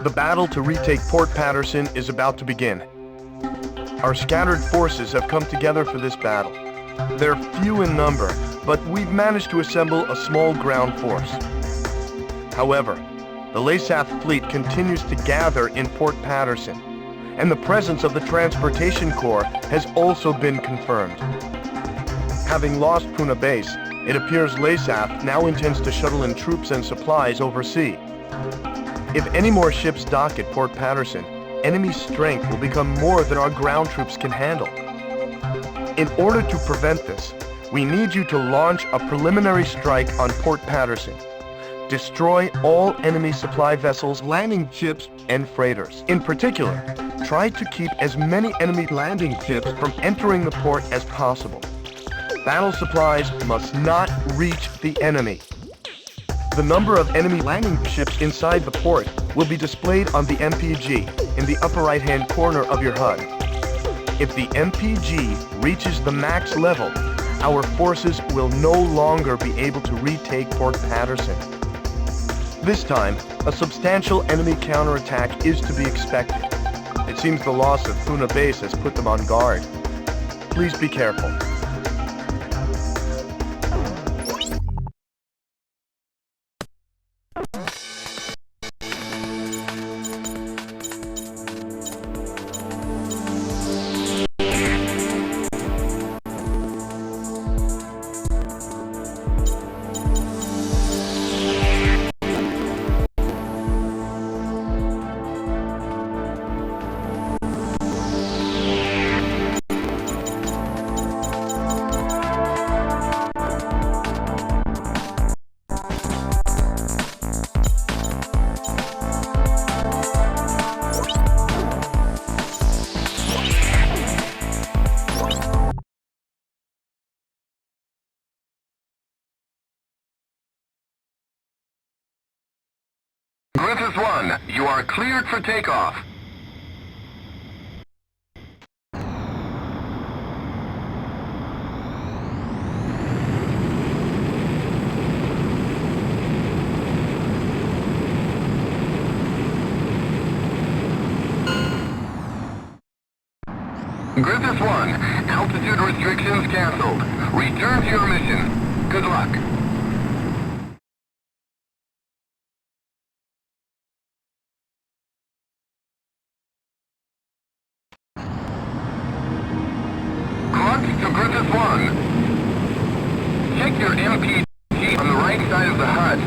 The battle to retake Port Paterson is about to begin. Our scattered forces have come together for this battle. They're few in number, but we've managed to assemble a small ground force. However, the Lasath fleet continues to gather in Port Paterson, and the presence of the Transportation Corps has also been confirmed. Having lost Puna Base, it appears Lasath now intends to shuttle in troops and supplies overseas. If any more ships dock at Port Paterson, enemy strength will become more than our ground troops can handle. In order to prevent this, we need you to launch a preliminary strike on Port Paterson. Destroy all enemy supply vessels, landing ships, and freighters. In particular, try to keep as many enemy landing ships from entering the port as possible. Battle supplies must not reach the enemy. The number of enemy landing ships inside the port will be displayed on the MPG in the upper right-hand corner of your HUD. If the MPG reaches the max level, our forces will no longer be able to retake Port Paterson. This time, a substantial enemy counterattack is to be expected. It seems the loss of Puna Base has put them on guard. Please be careful. Griffith 1, you are cleared for takeoff. Griffith 1, altitude restrictions canceled. Return to your mission. Good luck. To Griffith 1. Check your MPG on the right side of the HUD.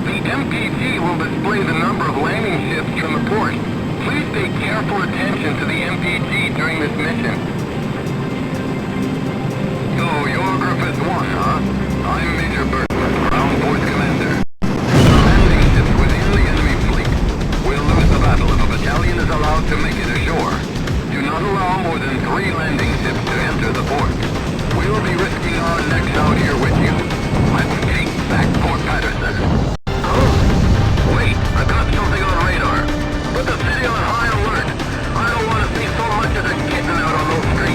The MPG will display the number of landing ships from the port. Please pay careful attention to the MPG during this mission. So, you're Griffith 1, huh? I'm Major Burton, Ground Force Commander. Landing ships within the enemy fleet. We'll lose the battle if a battalion is allowed to make it ashore. Do not allow more than 3 landing ships to enter the port. We'll be risking our necks out here with you. Let's take back Port Paterson. Oh, wait, I've got something on radar. Put the city on high alert. I don't want to see so much as a kitten out on those streets.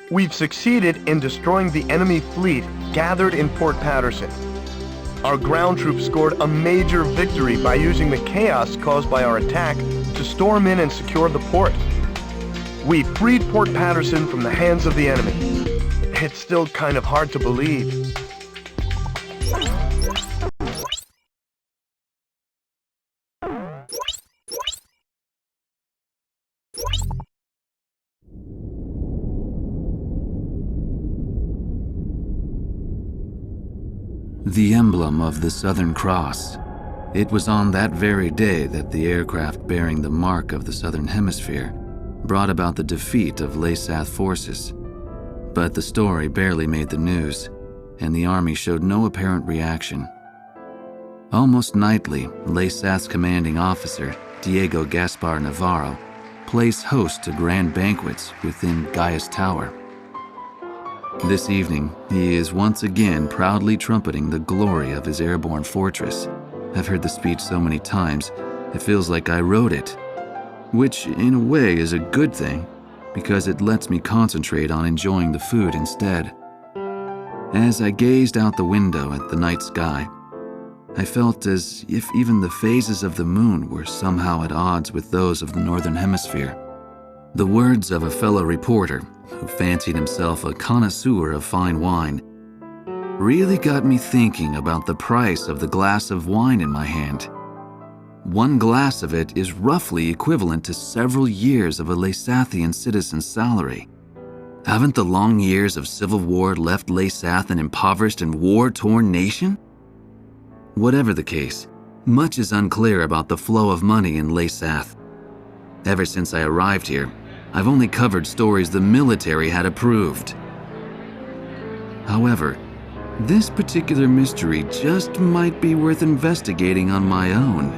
We've succeeded in destroying the enemy fleet gathered in Port Paterson. Our ground troops scored a major victory by using the chaos caused by our attack to storm in and secure the port. We freed Port Paterson from the hands of the enemy. It's still kind of hard to believe. The emblem of the Southern Cross. It was on that very day that the aircraft bearing the mark of the Southern Hemisphere brought about the defeat of Laysath forces. But the story barely made the news, and the Army showed no apparent reaction. Almost nightly, Laysath's commanding officer, Diego Gaspar Navarro, plays host to grand banquets within Gaius Tower. This evening, he is once again proudly trumpeting the glory of his airborne fortress. I've heard the speech so many times, it feels like I wrote it. Which, in a way, is a good thing, because it lets me concentrate on enjoying the food instead. As I gazed out the window at the night sky, I felt as if even the phases of the moon were somehow at odds with those of the Northern Hemisphere. The words of a fellow reporter, who fancied himself a connoisseur of fine wine, really got me thinking about the price of the glass of wine in my hand. One glass of it is roughly equivalent to several years of a Laysathian citizen's salary. Haven't the long years of civil war left Laysath an impoverished and war-torn nation? Whatever the case, much is unclear about the flow of money in Laysath. Ever since I arrived here, I've only covered stories the military had approved. However, this particular mystery just might be worth investigating on my own.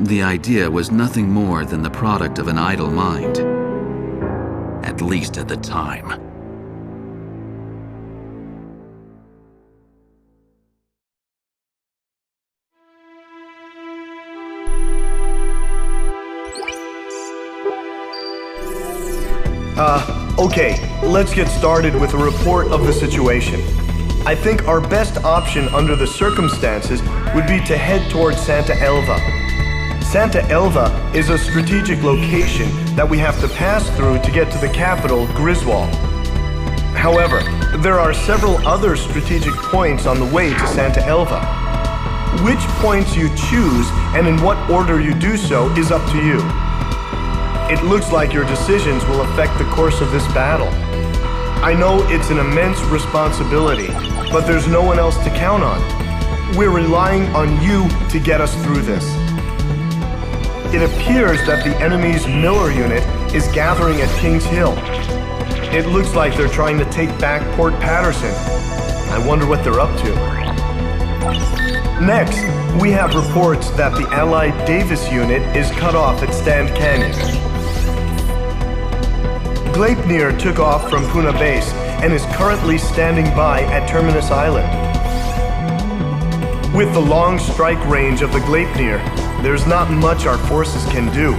The idea was nothing more than the product of an idle mind. At least at the time. Okay, let's get started with a report of the situation. I think our best option under the circumstances would be to head towards Santa Elva. Santa Elva is a strategic location that we have to pass through to get to the capital, Griswold. However, there are several other strategic points on the way to Santa Elva. Which points you choose and in what order you do so is up to you. It looks like your decisions will affect the course of this battle. I know it's an immense responsibility, but there's no one else to count on. We're relying on you to get us through this. It appears that the enemy's Miller unit is gathering at Kings Hill. It looks like they're trying to take back Port Paterson. I wonder what they're up to. Next, we have reports that the Allied Davis unit is cut off at Stand Canyon. Gleipnir took off from Puna Base and is currently standing by at Terminus Island. With the long strike range of the Gleipnir, there's not much our forces can do.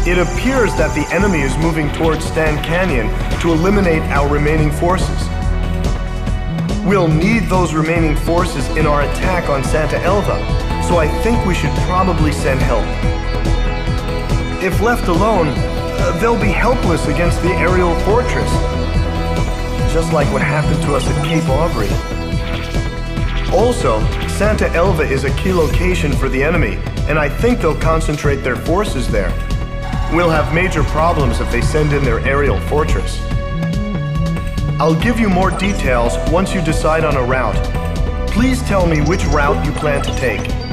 It appears that the enemy is moving towards Stand Canyon to eliminate our remaining forces. We'll need those remaining forces in our attack on Santa Elva, so I think we should probably send help. If left alone, they'll be helpless against the aerial fortress, just like what happened to us at Cape Aubrey. Also, Santa Elva is a key location for the enemy, and I think they'll concentrate their forces there. We'll have major problems if they send in their aerial fortress. I'll give you more details once you decide on a route. Please tell me which route you plan to take.